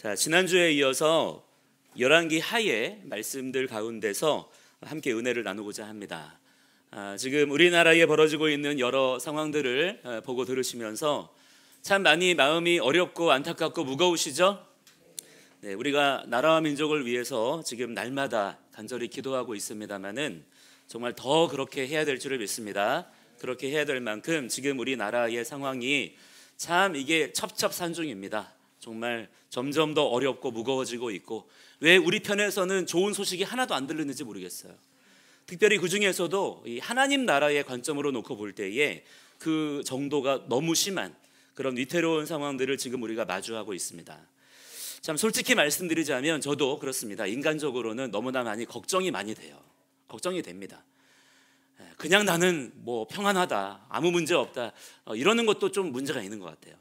자, 지난주에 이어서 열왕기 하의 말씀들 가운데서 함께 은혜를 나누고자 합니다. 지금 우리나라에 벌어지고 있는 여러 상황들을 보고 들으시면서 참 많이 마음이 어렵고 안타깝고 무거우시죠? 네, 우리가 나라와 민족을 위해서 지금 날마다 간절히 기도하고 있습니다만은 정말 더 그렇게 해야 될 줄을 믿습니다. 그렇게 해야 될 만큼 지금 우리나라의 상황이 참 이게 첩첩산중입니다. 정말 점점 더 어렵고 무거워지고 있고, 왜 우리 편에서는 좋은 소식이 하나도 안 들리는지 모르겠어요. 특별히 그 중에서도 이 하나님 나라의 관점으로 놓고 볼 때에 그 정도가 너무 심한 그런 위태로운 상황들을 지금 우리가 마주하고 있습니다. 참 솔직히 말씀드리자면 저도 그렇습니다. 인간적으로는 너무나 걱정이 많이 돼요. 걱정이 됩니다. 그냥 나는 뭐 평안하다, 아무 문제 없다, 이러는 것도 좀 문제가 있는 것 같아요.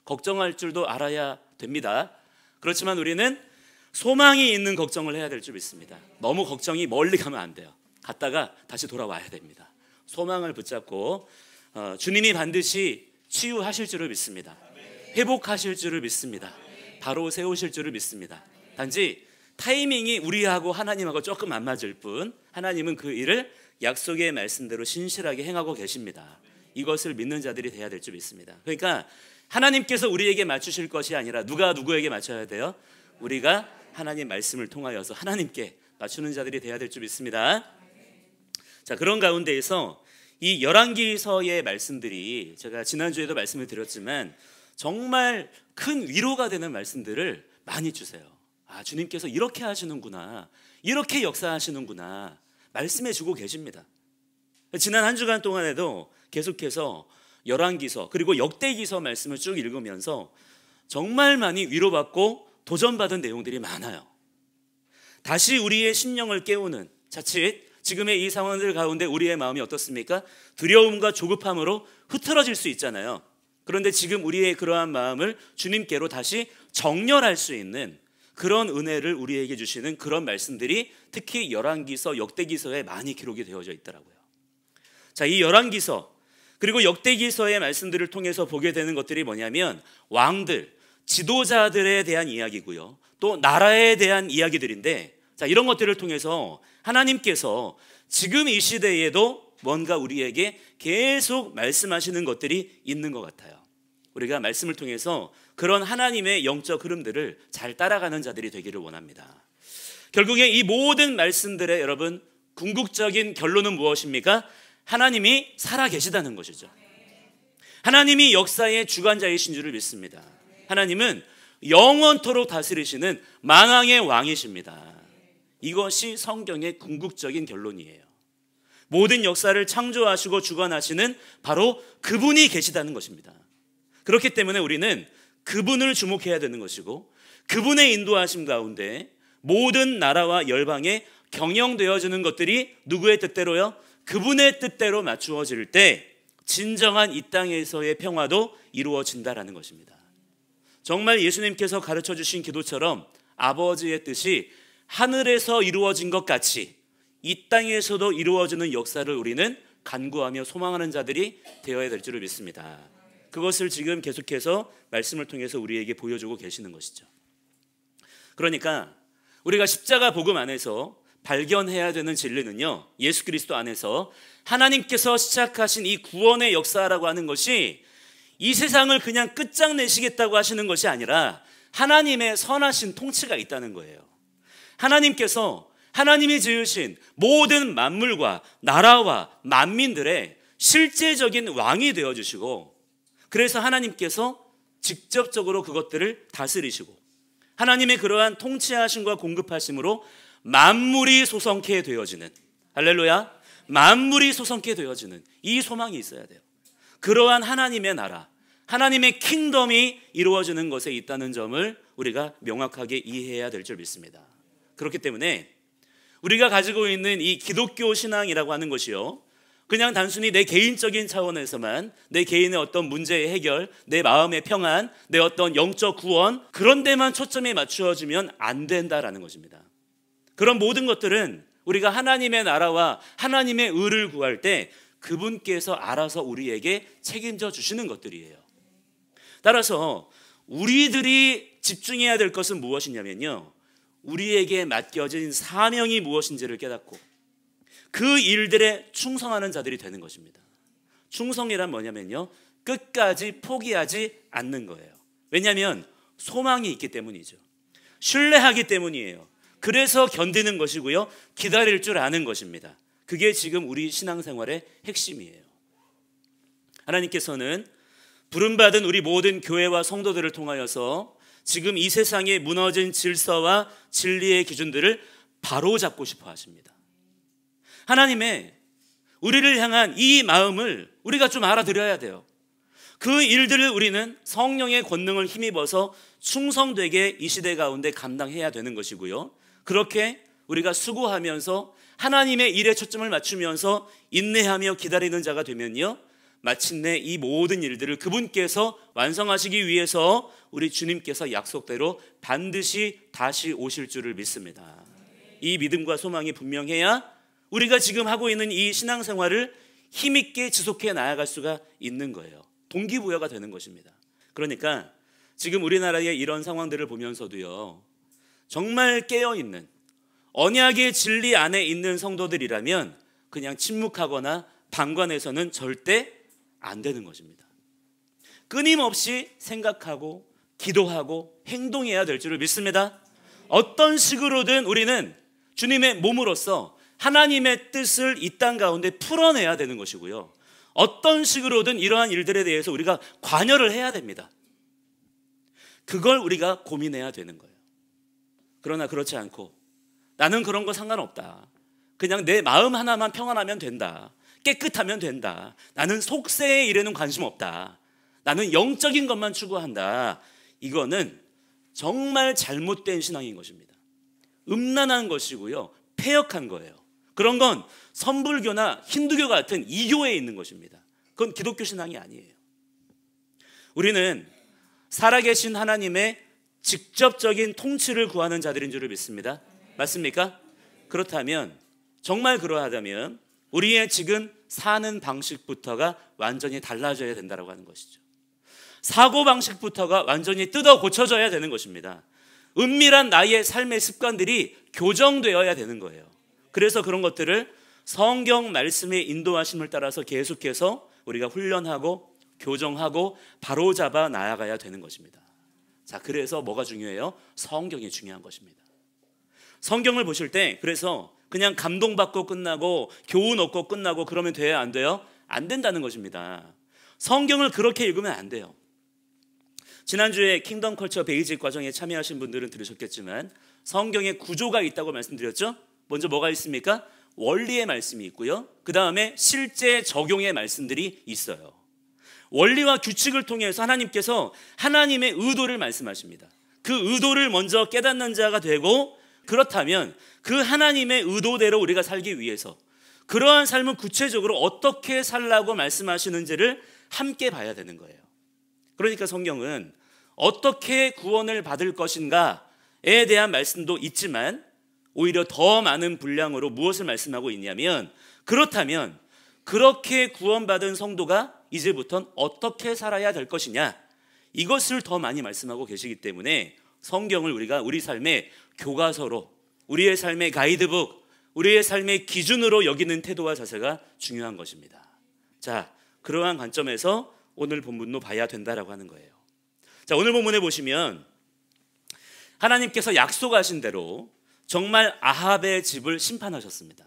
걱정할 줄도 알아야 됩니다. 그렇지만 우리는 소망이 있는 걱정을 해야 될 줄 믿습니다. 너무 걱정이 멀리 가면 안 돼요. 갔다가 다시 돌아와야 됩니다. 소망을 붙잡고 주님이 반드시 치유하실 줄을 믿습니다. 회복하실 줄을 믿습니다. 바로 세우실 줄을 믿습니다. 단지 타이밍이 우리하고 하나님하고 조금 안 맞을 뿐, 하나님은 그 일을 약속의 말씀대로 신실하게 행하고 계십니다. 이것을 믿는 자들이 돼야 될 줄 믿습니다. 그러니까 하나님께서 우리에게 맞추실 것이 아니라 누가 누구에게 맞춰야 돼요? 우리가 하나님 말씀을 통하여서 하나님께 맞추는 자들이 돼야 될 줄 믿습니다. 자, 그런 가운데에서 이 열왕기서의 말씀들이 제가 지난주에도 말씀을 드렸지만 정말 큰 위로가 되는 말씀들을 많이 주세요. 주님께서 이렇게 하시는구나, 이렇게 역사하시는구나 말씀해 주고 계십니다. 지난 한 주간 동안에도 계속해서 열왕기서 그리고 역대기서 말씀을 쭉 읽으면서 정말 많이 위로받고 도전받은 내용들이 많아요. 다시 우리의 심령을 깨우는, 자칫 지금의 이 상황들 가운데 우리의 마음이 어떻습니까? 두려움과 조급함으로 흐트러질 수 있잖아요. 그런데 지금 우리의 그러한 마음을 주님께로 다시 정렬할 수 있는 그런 은혜를 우리에게 주시는 그런 말씀들이 특히 열왕기서, 역대기서에 많이 기록이 되어져 있더라고요. 자, 이 열왕기서 그리고 역대기서의 말씀들을 통해서 보게 되는 것들이 뭐냐면 왕들, 지도자들에 대한 이야기고요, 또 나라에 대한 이야기들인데, 자, 이런 것들을 통해서 하나님께서 지금 이 시대에도 뭔가 우리에게 계속 말씀하시는 것들이 있는 것 같아요. 우리가 말씀을 통해서 그런 하나님의 영적 흐름들을 잘 따라가는 자들이 되기를 원합니다. 결국에 이 모든 말씀들의 여러분 궁극적인 결론은 무엇입니까? 하나님이 살아계시다는 것이죠. 하나님이 역사의 주관자이신 줄을 믿습니다. 하나님은 영원토록 다스리시는 만왕의 왕이십니다. 이것이 성경의 궁극적인 결론이에요. 모든 역사를 창조하시고 주관하시는 바로 그분이 계시다는 것입니다. 그렇기 때문에 우리는 그분을 주목해야 되는 것이고, 그분의 인도하심 가운데 모든 나라와 열방에 경영되어지는 것들이 누구의 뜻대로요? 그분의 뜻대로 맞추어질 때 진정한 이 땅에서의 평화도 이루어진다라는 것입니다. 정말 예수님께서 가르쳐 주신 기도처럼 아버지의 뜻이 하늘에서 이루어진 것 같이 이 땅에서도 이루어지는 역사를 우리는 간구하며 소망하는 자들이 되어야 될 줄을 믿습니다. 그것을 지금 계속해서 말씀을 통해서 우리에게 보여주고 계시는 것이죠. 그러니까 우리가 십자가 복음 안에서 발견해야 되는 진리는요, 예수 그리스도 안에서 하나님께서 시작하신 이 구원의 역사라고 하는 것이 이 세상을 그냥 끝장내시겠다고 하시는 것이 아니라 하나님의 선하신 통치가 있다는 거예요. 하나님께서 하나님이 지으신 모든 만물과 나라와 만민들의 실제적인 왕이 되어주시고, 그래서 하나님께서 직접적으로 그것들을 다스리시고 하나님의 그러한 통치하심과 공급하심으로 만물이 소성케 되어지는, 할렐루야, 만물이 소성케 되어지는 이 소망이 있어야 돼요. 그러한 하나님의 나라, 하나님의 킹덤이 이루어지는 것에 있다는 점을 우리가 명확하게 이해해야 될 줄 믿습니다. 그렇기 때문에 우리가 가지고 있는 이 기독교 신앙이라고 하는 것이요, 그냥 단순히 내 개인적인 차원에서만 내 개인의 어떤 문제의 해결, 내 마음의 평안, 내 어떤 영적 구원, 그런 데만 초점이 맞추어지면 안 된다라는 것입니다. 그런 모든 것들은 우리가 하나님의 나라와 하나님의 의를 구할 때 그분께서 알아서 우리에게 책임져 주시는 것들이에요. 따라서 우리들이 집중해야 될 것은 무엇이냐면요, 우리에게 맡겨진 사명이 무엇인지를 깨닫고 그 일들에 충성하는 자들이 되는 것입니다. 충성이란 뭐냐면요, 끝까지 포기하지 않는 거예요. 왜냐하면 소망이 있기 때문이죠. 신뢰하기 때문이에요. 그래서 견디는 것이고요, 기다릴 줄 아는 것입니다. 그게 지금 우리 신앙생활의 핵심이에요. 하나님께서는 부름받은 우리 모든 교회와 성도들을 통하여서 지금 이 세상에 무너진 질서와 진리의 기준들을 바로잡고 싶어 하십니다. 하나님의 우리를 향한 이 마음을 우리가 좀 알아들어야 돼요. 그 일들을 우리는 성령의 권능을 힘입어서 충성되게 이 시대 가운데 감당해야 되는 것이고요, 그렇게 우리가 수고하면서 하나님의 일에 초점을 맞추면서 인내하며 기다리는 자가 되면요, 마침내 이 모든 일들을 그분께서 완성하시기 위해서 우리 주님께서 약속대로 반드시 다시 오실 줄을 믿습니다. 이 믿음과 소망이 분명해야 우리가 지금 하고 있는 이 신앙생활을 힘있게 지속해 나아갈 수가 있는 거예요. 동기부여가 되는 것입니다. 그러니까 지금 우리나라의 이런 상황들을 보면서도요, 정말 깨어있는 언약의 진리 안에 있는 성도들이라면 그냥 침묵하거나 방관해서는 절대 안 되는 것입니다. 끊임없이 생각하고 기도하고 행동해야 될 줄을 믿습니다. 어떤 식으로든 우리는 주님의 몸으로서 하나님의 뜻을 이 땅 가운데 풀어내야 되는 것이고요, 어떤 식으로든 이러한 일들에 대해서 우리가 관여를 해야 됩니다. 그걸 우리가 고민해야 되는 거예요. 그러나 그렇지 않고 나는 그런 거 상관없다, 그냥 내 마음 하나만 평안하면 된다, 깨끗하면 된다, 나는 속세의 일에는 관심 없다, 나는 영적인 것만 추구한다, 이거는 정말 잘못된 신앙인 것입니다. 음란한 것이고요, 패역한 거예요. 그런 건 선불교나 힌두교 같은 이교에 있는 것입니다. 그건 기독교 신앙이 아니에요. 우리는 살아계신 하나님의 직접적인 통치를 구하는 자들인 줄을 믿습니다. 맞습니까? 그렇다면, 정말 그러하다면 우리의 지금 사는 방식부터가 완전히 달라져야 된다고 하는 것이죠. 사고방식부터가 완전히 뜯어 고쳐져야 되는 것입니다. 은밀한 나의 삶의 습관들이 교정되어야 되는 거예요. 그래서 그런 것들을 성경 말씀의 인도하심을 따라서 계속해서 우리가 훈련하고 교정하고 바로잡아 나아가야 되는 것입니다. 자, 그래서 뭐가 중요해요? 성경이 중요한 것입니다. 성경을 보실 때 그래서 그냥 감동받고 끝나고 교훈 얻고 끝나고 그러면 돼요? 안 돼요? 안 된다는 것입니다. 성경을 그렇게 읽으면 안 돼요. 지난주에 킹덤 컬처 베이직 과정에 참여하신 분들은 들으셨겠지만 성경에 구조가 있다고 말씀드렸죠? 먼저 뭐가 있습니까? 원리의 말씀이 있고요, 그 다음에 실제 적용의 말씀들이 있어요. 원리와 규칙을 통해서 하나님께서 하나님의 의도를 말씀하십니다. 그 의도를 먼저 깨닫는 자가 되고, 그렇다면 그 하나님의 의도대로 우리가 살기 위해서 그러한 삶을 구체적으로 어떻게 살라고 말씀하시는지를 함께 봐야 되는 거예요. 그러니까 성경은 어떻게 구원을 받을 것인가에 대한 말씀도 있지만 오히려 더 많은 분량으로 무엇을 말씀하고 있냐면, 그렇다면 그렇게 구원받은 성도가 이제부터는 어떻게 살아야 될 것이냐, 이것을 더 많이 말씀하고 계시기 때문에 성경을 우리가 우리 삶의 교과서로, 우리의 삶의 가이드북, 우리의 삶의 기준으로 여기는 태도와 자세가 중요한 것입니다. 자, 그러한 관점에서 오늘 본문도 봐야 된다라고 하는 거예요. 자, 오늘 본문에 보시면 하나님께서 약속하신 대로 정말 아합의 집을 심판하셨습니다.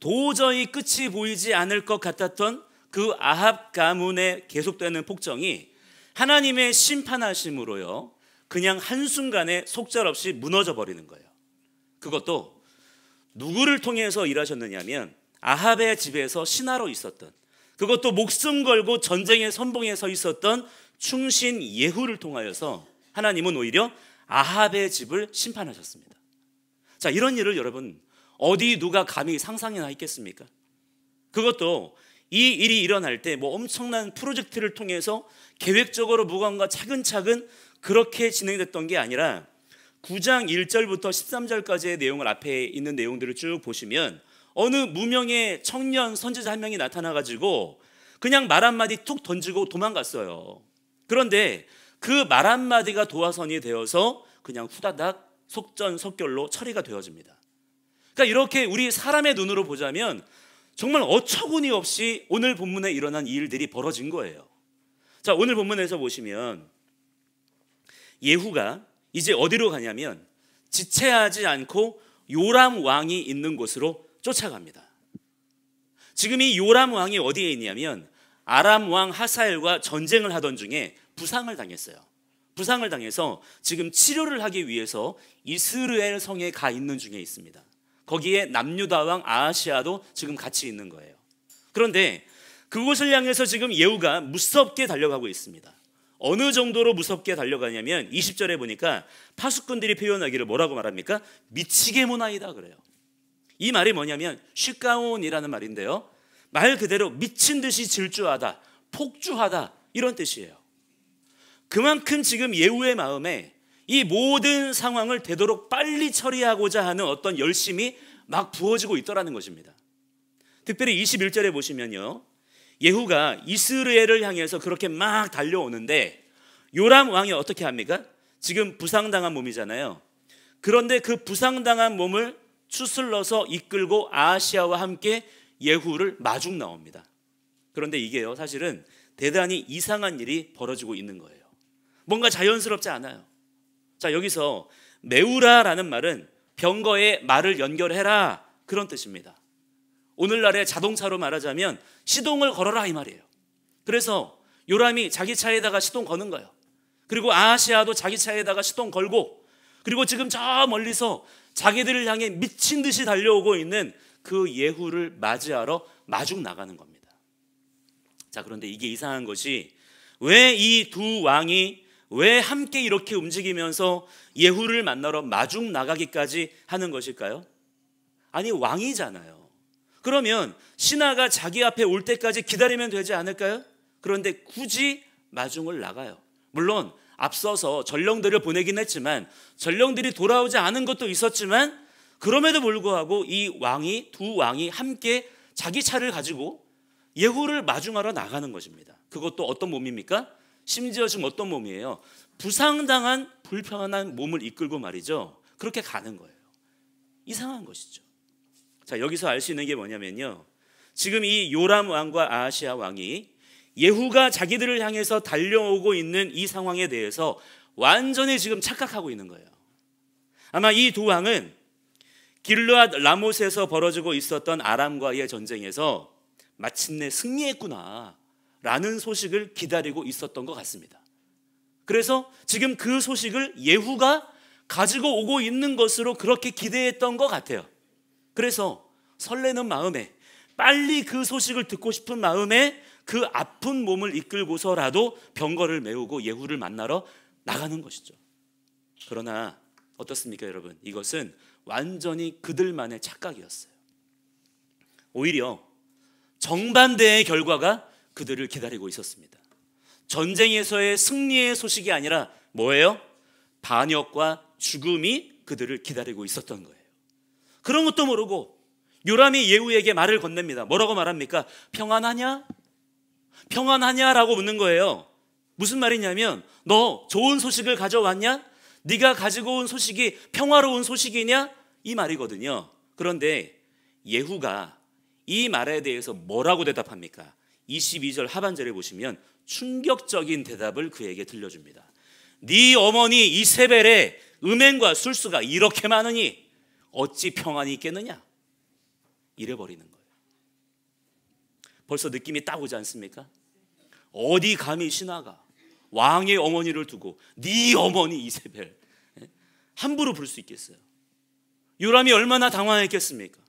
도저히 끝이 보이지 않을 것 같았던 그 아합 가문에 계속되는 폭정이 하나님의 심판하심으로요, 그냥 한순간에 속절없이 무너져 버리는 거예요. 그것도 누구를 통해서 일하셨느냐면 아합의 집에서 신하로 있었던, 그것도 목숨 걸고 전쟁의 선봉에 서 있었던 충신 예후를 통하여서 하나님은 오히려 아합의 집을 심판하셨습니다. 자, 이런 일을 여러분 어디 누가 감히 상상이나 했겠습니까? 그것도 이 일이 일어날 때 뭐 엄청난 프로젝트를 통해서 계획적으로 무언가 차근차근 그렇게 진행됐던 게 아니라 9장 1절부터 13절까지의 내용을, 앞에 있는 내용들을 쭉 보시면 어느 무명의 청년 선지자 한 명이 나타나가지고 그냥 말 한마디 툭 던지고 도망갔어요. 그런데 그 말 한마디가 도화선이 되어서 그냥 후다닥 속전속결로 처리가 되어집니다. 그러니까 이렇게 우리 사람의 눈으로 보자면 정말 어처구니 없이 오늘 본문에 일어난 일들이 벌어진 거예요. 자, 오늘 본문에서 보시면 예후가 이제 어디로 가냐면 지체하지 않고 요람 왕이 있는 곳으로 쫓아갑니다. 지금 이 요람 왕이 어디에 있냐면 아람 왕 하사엘과 전쟁을 하던 중에 부상을 당했어요. 부상을 당해서 지금 치료를 하기 위해서 이스라엘 성에 가 있는 중에 있습니다. 거기에 남유다 왕 아하시아도 지금 같이 있는 거예요. 그런데 그곳을 향해서 지금 예후가 무섭게 달려가고 있습니다. 어느 정도로 무섭게 달려가냐면 20절에 보니까 파수꾼들이 표현하기를 뭐라고 말합니까? 미치게 모나이다 그래요. 이 말이 뭐냐면 시가온이라는 말인데요, 말 그대로 미친 듯이 질주하다, 폭주하다 이런 뜻이에요. 그만큼 지금 예후의 마음에 이 모든 상황을 되도록 빨리 처리하고자 하는 어떤 열심이 막 부어지고 있더라는 것입니다. 특별히 21절에 보시면요, 예후가 이스라엘을 향해서 그렇게 막 달려오는데 요람 왕이 어떻게 합니까? 지금 부상당한 몸이잖아요. 그런데 그 부상당한 몸을 추슬러서 이끌고 아하시아와 함께 예후를 마중 나옵니다. 그런데 이게요, 사실은 대단히 이상한 일이 벌어지고 있는 거예요. 뭔가 자연스럽지 않아요. 자, 여기서 메우라라는 말은 병거에 말을 연결해라 그런 뜻입니다. 오늘날의 자동차로 말하자면 시동을 걸어라 이 말이에요. 그래서 요람이 자기 차에다가 시동 거는 거예요. 그리고 아하시아도 자기 차에다가 시동 걸고, 그리고 지금 저 멀리서 자기들을 향해 미친 듯이 달려오고 있는 그 예후를 맞이하러 마중 나가는 겁니다. 자, 그런데 이게 이상한 것이 왜 이 두 왕이 왜 함께 이렇게 움직이면서 예후를 만나러 마중 나가기까지 하는 것일까요? 아니, 왕이잖아요. 그러면 신하가 자기 앞에 올 때까지 기다리면 되지 않을까요? 그런데 굳이 마중을 나가요. 물론 앞서서 전령들을 보내긴 했지만 전령들이 돌아오지 않은 것도 있었지만 그럼에도 불구하고 이 왕이, 두 왕이 함께 자기 차를 가지고 예후를 마중하러 나가는 것입니다. 그것도 어떤 몸입니까? 심지어 지금 어떤 몸이에요? 부상당한 불편한 몸을 이끌고 말이죠. 그렇게 가는 거예요. 이상한 것이죠. 자, 여기서 알 수 있는 게 뭐냐면요, 지금 이 요람 왕과 아하시아 왕이 예후가 자기들을 향해서 달려오고 있는 이 상황에 대해서 완전히 지금 착각하고 있는 거예요. 아마 이 두 왕은 길르앗 라못에서 벌어지고 있었던 아람과의 전쟁에서 마침내 승리했구나 라는 소식을 기다리고 있었던 것 같습니다. 그래서 지금 그 소식을 예후가 가지고 오고 있는 것으로 그렇게 기대했던 것 같아요. 그래서 설레는 마음에, 빨리 그 소식을 듣고 싶은 마음에 그 아픈 몸을 이끌고서라도 병거를 메우고 예후를 만나러 나가는 것이죠. 그러나 어떻습니까 여러분? 이것은 완전히 그들만의 착각이었어요. 오히려 정반대의 결과가 그들을 기다리고 있었습니다. 전쟁에서의 승리의 소식이 아니라 뭐예요? 반역과 죽음이 그들을 기다리고 있었던 거예요. 그런 것도 모르고 요람이 예후에게 말을 건넵니다. 뭐라고 말합니까? 평안하냐? 평안하냐라고 묻는 거예요. 무슨 말이냐면 너 좋은 소식을 가져왔냐? 네가 가지고 온 소식이 평화로운 소식이냐? 이 말이거든요. 그런데 예후가 이 말에 대해서 뭐라고 대답합니까? 22절 하반절에 보시면 충격적인 대답을 그에게 들려줍니다. 네 어머니 이세벨의 음행과 술수가 이렇게 많으니 어찌 평안이 있겠느냐? 이래버리는 거예요. 벌써 느낌이 딱 오지 않습니까? 어디 감히 신하가 왕의 어머니를 두고 네 어머니 이세벨 함부로 부를 수 있겠어요? 요람이 얼마나 당황했겠습니까?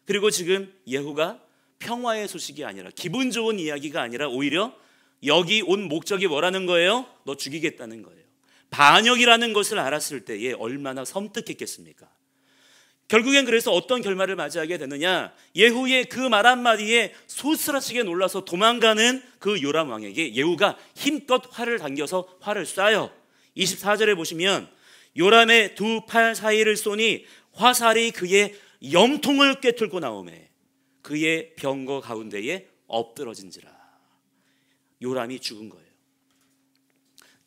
그리고 지금 예후가 평화의 소식이 아니라, 기분 좋은 이야기가 아니라 오히려 여기 온 목적이 뭐라는 거예요? 너 죽이겠다는 거예요. 반역이라는 것을 알았을 때에 얼마나 섬뜩했겠습니까? 결국엔 그래서 어떤 결말을 맞이하게 되느냐, 예후의 그 말 한마디에 소스라치게 놀라서 도망가는 그 요람 왕에게 예후가 힘껏 활을 당겨서 활을 쏴요. 24절에 보시면 요람의 두 팔 사이를 쏘니 화살이 그의 염통을 꿰뚫고 나오매 그의 병거 가운데에 엎드러진지라. 요람이 죽은 거예요.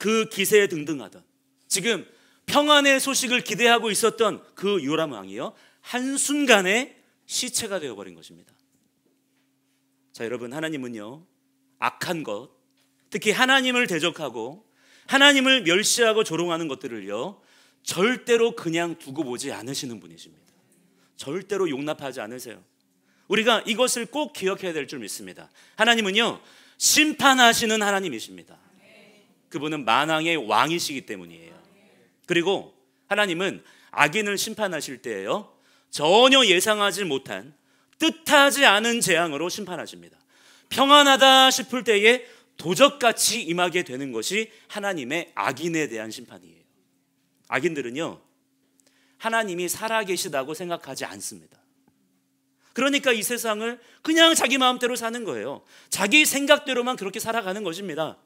그 기세에 등등하던, 지금 평안의 소식을 기대하고 있었던 그 요람 왕이요, 한순간에 시체가 되어버린 것입니다. 자, 여러분, 하나님은요, 악한 것, 특히 하나님을 대적하고 하나님을 멸시하고 조롱하는 것들을요, 절대로 그냥 두고 보지 않으시는 분이십니다. 절대로 용납하지 않으세요. 우리가 이것을 꼭 기억해야 될 줄 믿습니다. 하나님은요, 심판하시는 하나님이십니다. 그분은 만왕의 왕이시기 때문이에요. 그리고 하나님은 악인을 심판하실 때에요, 전혀 예상하지 못한 뜻하지 않은 재앙으로 심판하십니다. 평안하다 싶을 때에 도적같이 임하게 되는 것이 하나님의 악인에 대한 심판이에요. 악인들은요, 하나님이 살아계시다고 생각하지 않습니다. 그러니까 이 세상을 그냥 자기 마음대로 사는 거예요. 자기 생각대로만 그렇게 살아가는 것입니다.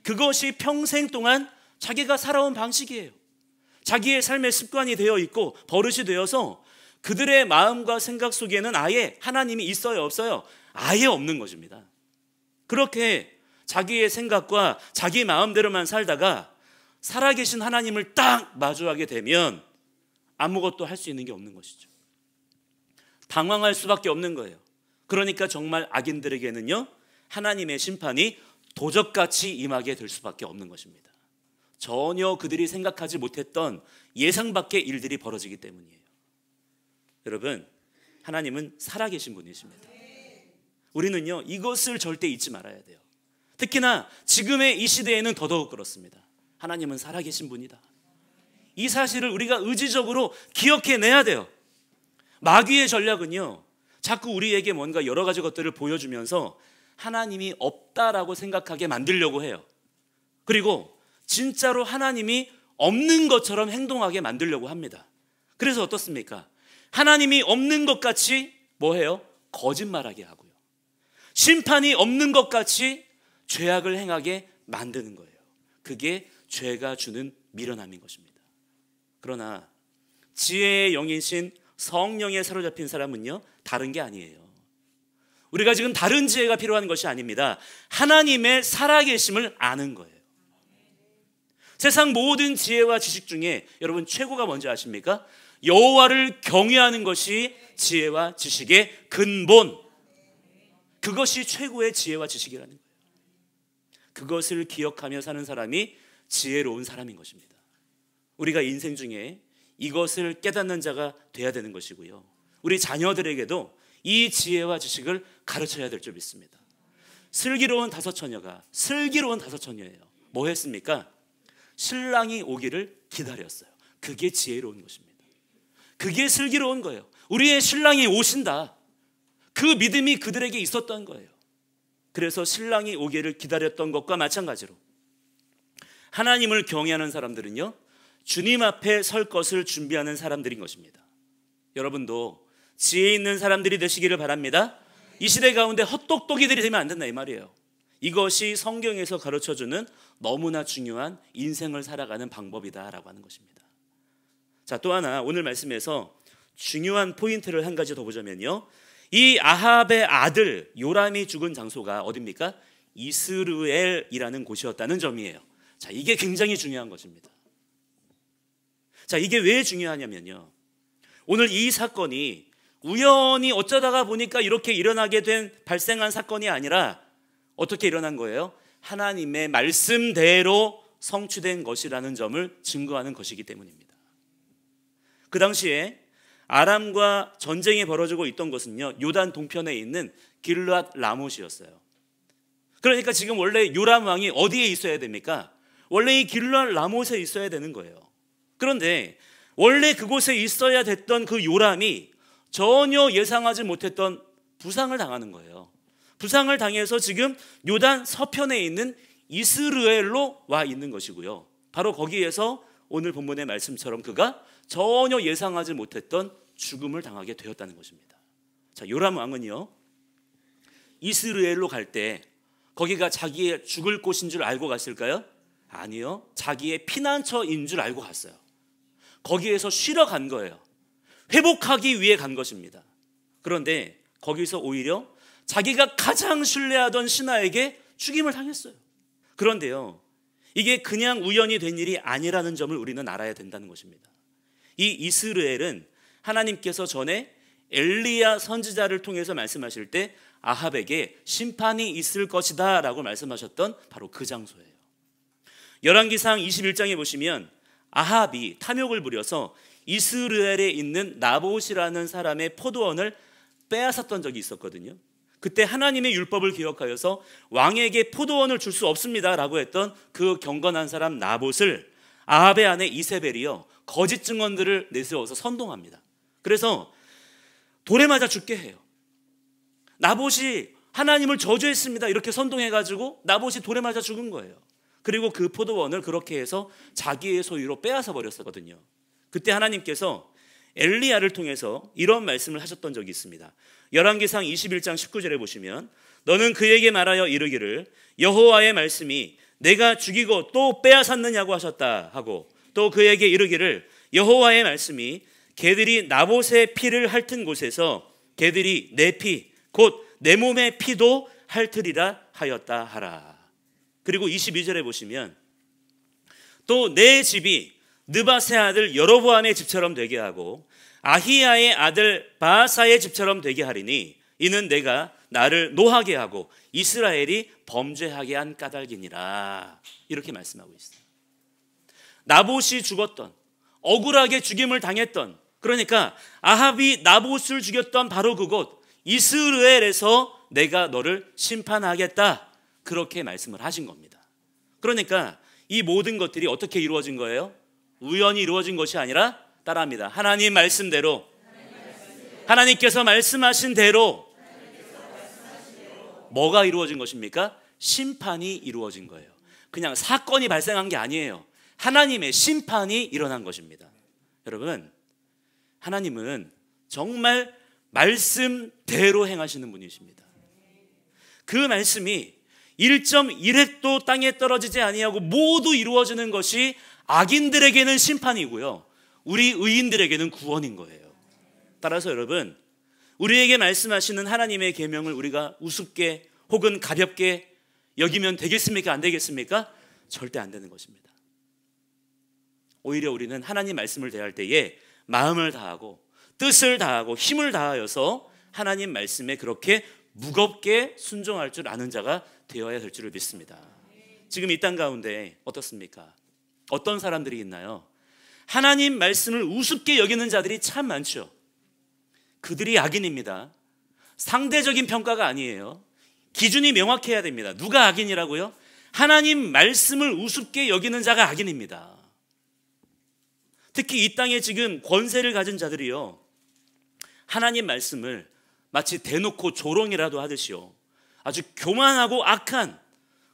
그것이 평생 동안 자기가 살아온 방식이에요. 자기의 삶의 습관이 되어 있고 버릇이 되어서 그들의 마음과 생각 속에는 아예 하나님이 있어요, 없어요? 아예 없는 것입니다. 그렇게 자기의 생각과 자기 마음대로만 살다가 살아계신 하나님을 딱 마주하게 되면 아무것도 할 수 있는 게 없는 것이죠. 당황할 수밖에 없는 거예요. 그러니까 정말 악인들에게는요, 하나님의 심판이 도적같이 임하게 될 수밖에 없는 것입니다. 전혀 그들이 생각하지 못했던 예상 밖의 일들이 벌어지기 때문이에요. 여러분, 하나님은 살아계신 분이십니다. 우리는요, 이것을 절대 잊지 말아야 돼요. 특히나 지금의 이 시대에는 더더욱 그렇습니다. 하나님은 살아계신 분이다. 이 사실을 우리가 의지적으로 기억해내야 돼요. 마귀의 전략은요, 자꾸 우리에게 뭔가 여러 가지 것들을 보여주면서 하나님이 없다라고 생각하게 만들려고 해요. 그리고 진짜로 하나님이 없는 것처럼 행동하게 만들려고 합니다. 그래서 어떻습니까? 하나님이 없는 것 같이 뭐 해요? 거짓말하게 하고요. 심판이 없는 것 같이 죄악을 행하게 만드는 거예요. 그게 죄가 주는 미련함인 것입니다. 그러나 지혜의 영이신 성령에 사로잡힌 사람은요, 다른 게 아니에요. 우리가 지금 다른 지혜가 필요한 것이 아닙니다. 하나님의 살아계심을 아는 거예요. 세상 모든 지혜와 지식 중에 여러분 최고가 뭔지 아십니까? 여호와를 경외하는 것이 지혜와 지식의 근본. 그것이 최고의 지혜와 지식이라는 거예요. 그것을 기억하며 사는 사람이 지혜로운 사람인 것입니다. 우리가 인생 중에 이것을 깨닫는 자가 돼야 되는 것이고요, 우리 자녀들에게도 이 지혜와 지식을 가르쳐야 될 줄 믿습니다. 슬기로운 다섯 처녀가 슬기로운 다섯 처녀예요. 뭐 했습니까? 신랑이 오기를 기다렸어요. 그게 지혜로운 것입니다. 그게 슬기로운 거예요. 우리의 신랑이 오신다, 그 믿음이 그들에게 있었던 거예요. 그래서 신랑이 오기를 기다렸던 것과 마찬가지로 하나님을 경외하는 사람들은요, 주님 앞에 설 것을 준비하는 사람들인 것입니다. 여러분도 지혜 있는 사람들이 되시기를 바랍니다. 이 시대 가운데 헛똑똑이들이 되면 안 된다, 이 말이에요. 이것이 성경에서 가르쳐주는 너무나 중요한 인생을 살아가는 방법이다라고 하는 것입니다. 자, 또 하나 오늘 말씀에서 중요한 포인트를 한 가지 더 보자면요, 이 아합의 아들 요람이 죽은 장소가 어디입니까? 이스르엘이라는 곳이었다는 점이에요. 자, 이게 굉장히 중요한 것입니다. 자, 이게 왜 중요하냐면요, 오늘 이 사건이 우연히 어쩌다가 보니까 이렇게 일어나게 된 발생한 사건이 아니라 어떻게 일어난 거예요? 하나님의 말씀대로 성취된 것이라는 점을 증거하는 것이기 때문입니다. 그 당시에 아람과 전쟁이 벌어지고 있던 것은요, 요단 동편에 있는 길르앗 라못이었어요. 그러니까 지금 원래 요람 왕이 어디에 있어야 됩니까? 원래 이 길르앗 라못에 있어야 되는 거예요. 그런데 원래 그곳에 있어야 됐던 그 요람이 전혀 예상하지 못했던 부상을 당하는 거예요. 부상을 당해서 지금 요단 서편에 있는 이스르엘로 와 있는 것이고요, 바로 거기에서 오늘 본문의 말씀처럼 그가 전혀 예상하지 못했던 죽음을 당하게 되었다는 것입니다. 자, 요람 왕은요, 이스라엘로 갈 때 거기가 자기의 죽을 곳인 줄 알고 갔을까요? 아니요, 자기의 피난처인 줄 알고 갔어요. 거기에서 쉬러 간 거예요. 회복하기 위해 간 것입니다. 그런데 거기서 오히려 자기가 가장 신뢰하던 신하에게 죽임을 당했어요. 그런데요, 이게 그냥 우연히 된 일이 아니라는 점을 우리는 알아야 된다는 것입니다. 이 이스라엘은 하나님께서 전에 엘리야 선지자를 통해서 말씀하실 때 아합에게 심판이 있을 것이다 라고 말씀하셨던 바로 그 장소예요. 열왕기상 21장에 보시면 아합이 탐욕을 부려서 이스라엘에 있는 나봇이라는 사람의 포도원을 빼앗았던 적이 있었거든요. 그때 하나님의 율법을 기억하여서 왕에게 포도원을 줄 수 없습니다 라고 했던 그 경건한 사람 나봇을 아합의 아내 이세벨이요 거짓 증언들을 내세워서 선동합니다. 그래서 돌에 맞아 죽게 해요. 나봇이 하나님을 저주했습니다 이렇게 선동해가지고 나봇이 돌에 맞아 죽은 거예요. 그리고 그 포도원을 그렇게 해서 자기의 소유로 빼앗아 버렸었거든요. 그때 하나님께서 엘리야를 통해서 이런 말씀을 하셨던 적이 있습니다. 열왕기상 21장 19절에 보시면 너는 그에게 말하여 이르기를 여호와의 말씀이 내가 죽이고 또 빼앗았느냐고 하셨다 하고 또 그에게 이르기를 여호와의 말씀이 개들이 나봇의 피를 핥은 곳에서 개들이 내 피 곧 내 몸의 피도 핥으리라 하였다 하라. 그리고 22절에 보시면 또 내 집이 느바세 아들 여로보암의 집처럼 되게 하고 아히야의 아들 바아사의 집처럼 되게 하리니 이는 내가 나를 노하게 하고 이스라엘이 범죄하게 한 까닭이니라. 이렇게 말씀하고 있어요. 나봇이 죽었던, 억울하게 죽임을 당했던, 그러니까 아합이 나봇을 죽였던 바로 그곳 이스라엘에서 내가 너를 심판하겠다, 그렇게 말씀을 하신 겁니다. 그러니까 이 모든 것들이 어떻게 이루어진 거예요? 우연히 이루어진 것이 아니라 따라합니다. 하나님 말씀대로, 하나님께서 말씀하신 대로 뭐가 이루어진 것입니까? 심판이 이루어진 거예요. 그냥 사건이 발생한 게 아니에요. 하나님의 심판이 일어난 것입니다. 여러분, 하나님은 정말 말씀대로 행하시는 분이십니다. 그 말씀이 1.1획도 땅에 떨어지지 아니하고 모두 이루어지는 것이 악인들에게는 심판이고요, 우리 의인들에게는 구원인 거예요. 따라서 여러분, 우리에게 말씀하시는 하나님의 계명을 우리가 우습게 혹은 가볍게 여기면 되겠습니까? 안 되겠습니까? 절대 안 되는 것입니다. 오히려 우리는 하나님 말씀을 대할 때에 마음을 다하고 뜻을 다하고 힘을 다하여서 하나님 말씀에 그렇게 무겁게 순종할 줄 아는 자가 되어야 될 줄을 믿습니다. 지금 이 땅 가운데 어떻습니까? 어떤 사람들이 있나요? 하나님 말씀을 우습게 여기는 자들이 참 많죠. 그들이 악인입니다. 상대적인 평가가 아니에요. 기준이 명확해야 됩니다. 누가 악인이라고요? 하나님 말씀을 우습게 여기는 자가 악인입니다. 특히 이 땅에 지금 권세를 가진 자들이요, 하나님 말씀을 마치 대놓고 조롱이라도 하듯이요, 아주 교만하고 악한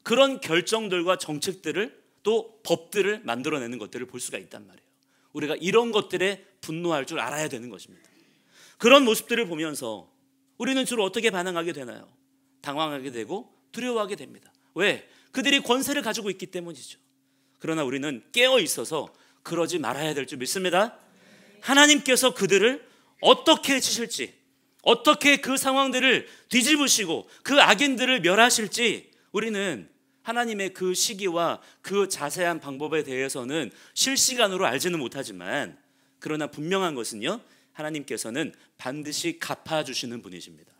그런 결정들과 정책들을 또 법들을 만들어내는 것들을 볼 수가 있단 말이에요. 우리가 이런 것들에 분노할 줄 알아야 되는 것입니다. 그런 모습들을 보면서 우리는 주로 어떻게 반응하게 되나요? 당황하게 되고 두려워하게 됩니다. 왜? 그들이 권세를 가지고 있기 때문이죠. 그러나 우리는 깨어 있어서 그러지 말아야 될 줄 믿습니다. 하나님께서 그들을 어떻게 치실지, 어떻게 그 상황들을 뒤집으시고 그 악인들을 멸하실지 우리는 하나님의 그 시기와 그 자세한 방법에 대해서는 실시간으로 알지는 못하지만, 그러나 분명한 것은요, 하나님께서는 반드시 갚아주시는 분이십니다.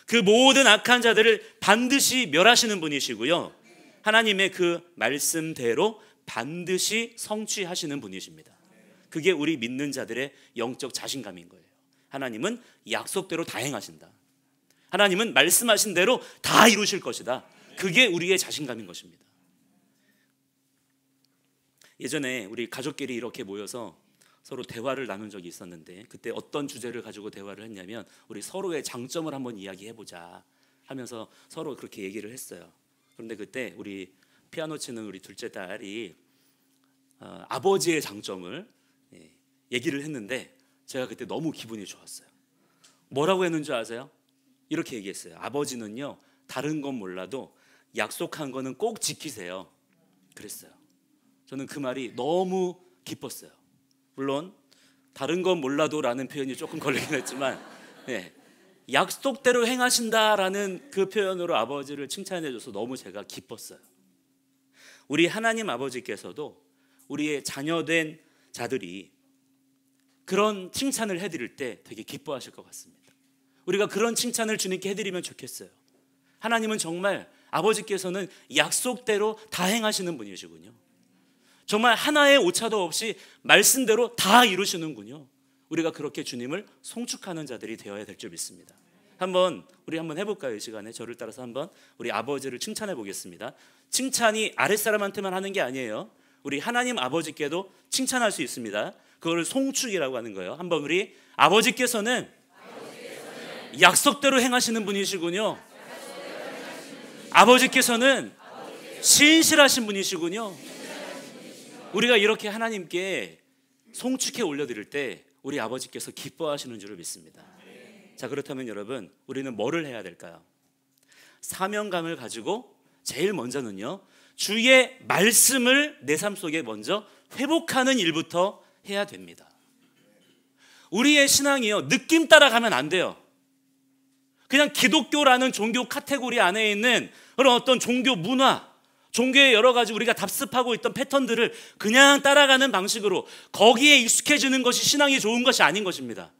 그 모든 악한 자들을 반드시 멸하시는 분이시고요, 하나님의 그 말씀대로 반드시 성취하시는 분이십니다. 그게 우리 믿는 자들의 영적 자신감인 거예요. 하나님은 약속대로 다 행하신다. 하나님은 말씀하신 대로 다 이루실 것이다. 그게 우리의 자신감인 것입니다. 예전에 우리 가족끼리 이렇게 모여서 서로 대화를 나눈 적이 있었는데, 그때 어떤 주제를 가지고 대화를 했냐면 우리 서로의 장점을 한번 이야기해보자 하면서 서로 그렇게 얘기를 했어요. 그런데 그때 우리 피아노 치는 우리 둘째 딸이 아버지의 장점을 얘기를 했는데 제가 그때 너무 기분이 좋았어요. 뭐라고 했는 줄 아세요? 이렇게 얘기했어요. 아버지는요, 다른 건 몰라도 약속한 거는 꼭 지키세요. 그랬어요. 저는 그 말이 너무 기뻤어요. 물론 다른 건 몰라도 라는 표현이 조금 걸리긴 했지만, 약속대로 행하신다라는 그 표현으로 아버지를 칭찬해줘서 너무 제가 기뻤어요. 우리 하나님 아버지께서도 우리의 자녀된 자들이 그런 칭찬을 해드릴 때 되게 기뻐하실 것 같습니다. 우리가 그런 칭찬을 주님께 해드리면 좋겠어요. 하나님은 정말 아버지께서는 약속대로 다 행하시는 분이시군요. 정말 하나의 오차도 없이 말씀대로 다 이루시는군요. 우리가 그렇게 주님을 송축하는 자들이 되어야 될 줄 믿습니다. 우리 한번 해볼까요? 이 시간에 저를 따라서 한번 우리 아버지를 칭찬해 보겠습니다. 칭찬이 아랫사람한테만 하는 게 아니에요. 우리 하나님 아버지께도 칭찬할 수 있습니다. 그걸 송축이라고 하는 거예요. 한번 우리 아버지께서는 약속대로 행하시는 분이시군요. 아버지께서는 신실하신 분이시군요. 우리가 이렇게 하나님께 송축해 올려드릴 때 우리 아버지께서 기뻐하시는 줄을 믿습니다. 자, 그렇다면 여러분, 우리는 뭐를 해야 될까요? 사명감을 가지고 제일 먼저는요, 주의 말씀을 내 삶 속에 먼저 회복하는 일부터 해야 됩니다. 우리의 신앙이요, 느낌 따라가면 안 돼요. 그냥 기독교라는 종교 카테고리 안에 있는 그런 어떤 종교 문화, 종교의 여러 가지 우리가 답습하고 있던 패턴들을 그냥 따라가는 방식으로 거기에 익숙해지는 것이 신앙이 좋은 것이 아닌 것입니다.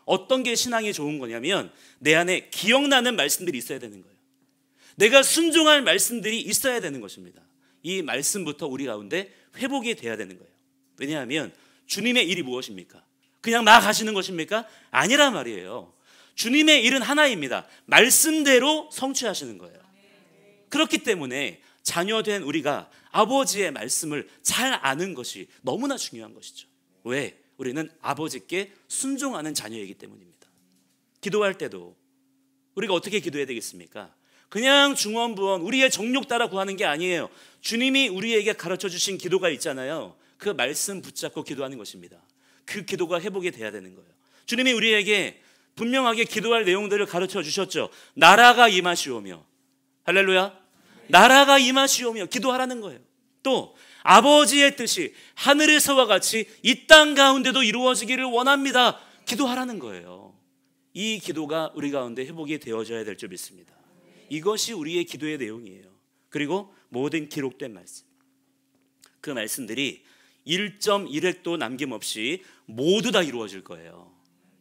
어떤 게 신앙이 좋은 거냐면 내 안에 기억나는 말씀들이 있어야 되는 거예요. 내가 순종할 말씀들이 있어야 되는 것입니다. 이 말씀부터 우리 가운데 회복이 돼야 되는 거예요. 왜냐하면 주님의 일이 무엇입니까? 그냥 나아가시는 것입니까? 아니란 말이에요. 주님의 일은 하나입니다. 말씀대로 성취하시는 거예요. 그렇기 때문에 자녀된 우리가 아버지의 말씀을 잘 아는 것이 너무나 중요한 것이죠. 왜? 우리는 아버지께 순종하는 자녀이기 때문입니다. 기도할 때도 우리가 어떻게 기도해야 되겠습니까? 그냥 중언부언 우리의 정욕 따라 구하는 게 아니에요. 주님이 우리에게 가르쳐 주신 기도가 있잖아요. 그 말씀 붙잡고 기도하는 것입니다. 그 기도가 회복이 돼야 되는 거예요. 주님이 우리에게 분명하게 기도할 내용들을 가르쳐 주셨죠. 나라가 임하시오며, 할렐루야, 나라가 임하시오며 기도하라는 거예요. 또 아버지의 뜻이 하늘에서와 같이 이 땅 가운데도 이루어지기를 원합니다. 기도하라는 거예요. 이 기도가 우리 가운데 회복이 되어져야 될 줄 믿습니다. 이것이 우리의 기도의 내용이에요. 그리고 모든 기록된 말씀, 그 말씀들이 1.1획도 남김없이 모두 다 이루어질 거예요.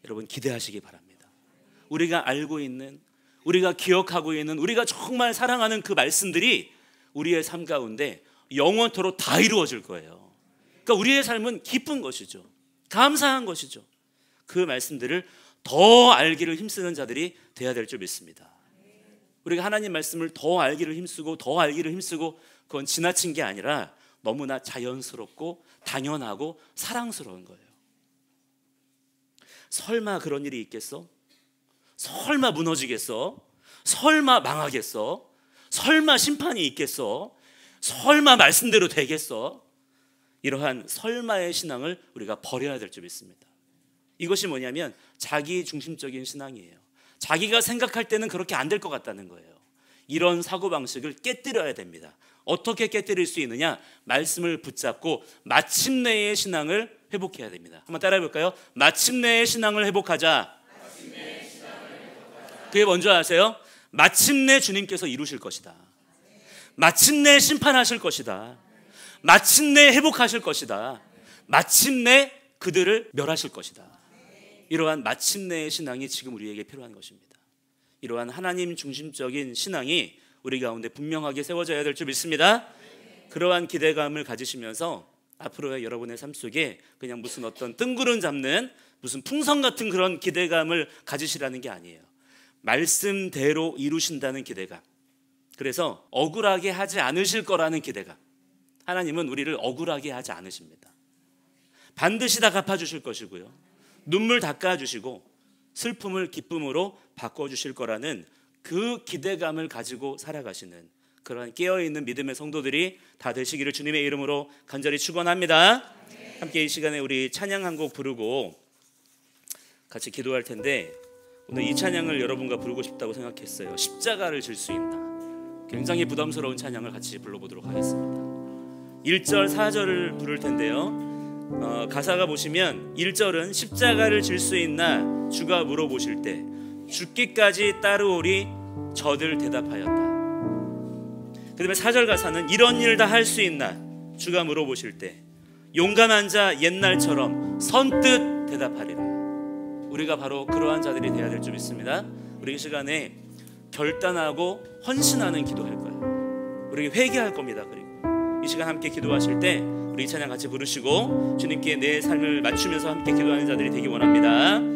여러분 기대하시기 바랍니다. 우리가 알고 있는, 우리가 기억하고 있는, 우리가 정말 사랑하는 그 말씀들이 우리의 삶 가운데 영원토록 다 이루어질 거예요. 그러니까 우리의 삶은 기쁜 것이죠. 감사한 것이죠. 그 말씀들을 더 알기를 힘쓰는 자들이 돼야 될 줄 믿습니다. 우리가 하나님 말씀을 더 알기를 힘쓰고 더 알기를 힘쓰고 그건 지나친 게 아니라 너무나 자연스럽고 당연하고 사랑스러운 거예요. 설마 그런 일이 있겠어? 설마 무너지겠어? 설마 망하겠어? 설마 심판이 있겠어? 설마 말씀대로 되겠어? 이러한 설마의 신앙을 우리가 버려야 될 줄 믿습니다. 이것이 뭐냐면 자기 중심적인 신앙이에요. 자기가 생각할 때는 그렇게 안 될 것 같다는 거예요. 이런 사고방식을 깨뜨려야 됩니다. 어떻게 깨뜨릴 수 있느냐? 말씀을 붙잡고 마침내의 신앙을 회복해야 됩니다. 한번 따라해 볼까요? 마침내의 신앙을 회복하자. 그게 뭔지 아세요? 마침내 주님께서 이루실 것이다. 마침내 심판하실 것이다. 마침내 회복하실 것이다. 마침내 그들을 멸하실 것이다. 이러한 마침내의 신앙이 지금 우리에게 필요한 것입니다. 이러한 하나님 중심적인 신앙이 우리 가운데 분명하게 세워져야 될 줄 믿습니다. 그러한 기대감을 가지시면서 앞으로의 여러분의 삶 속에 그냥 무슨 어떤 뜬구름 잡는 무슨 풍선 같은 그런 기대감을 가지시라는 게 아니에요. 말씀대로 이루신다는 기대감. 그래서 억울하게 하지 않으실 거라는 기대감. 하나님은 우리를 억울하게 하지 않으십니다. 반드시 다 갚아주실 것이고요. 눈물 닦아주시고 슬픔을 기쁨으로 바꿔주실 거라는 그 기대감을 가지고 살아가시는 그러한 깨어있는 믿음의 성도들이 다 되시기를 주님의 이름으로 간절히 축원합니다. 함께 이 시간에 우리 찬양 한 곡 부르고 같이 기도할 텐데 오늘 이 찬양을 여러분과 부르고 싶다고 생각했어요. 십자가를 질 수 있나. 굉장히 부담스러운 찬양을 같이 불러보도록 하겠습니다. 1절 4절을 부를 텐데요. 가사가 보시면 1절은 십자가를 질 수 있나 주가 물어보실 때 죽기까지 따르오리 저들 대답하였다. 그다음에 4절 가사는 이런 일 다 할 수 있나 주가 물어보실 때 용감한 자 옛날처럼 선뜻 대답하리라. 우리가 바로 그러한 자들이 되어야 될 줄 믿습니다. 우리 이 시간에 결단하고 헌신하는 기도할 거예요. 우리 회개할 겁니다. 그리고 이 시간 함께 기도하실 때 우리 이 찬양 같이 부르시고 주님께 내 삶을 맞추면서 함께 기도하는 자들이 되기 원합니다.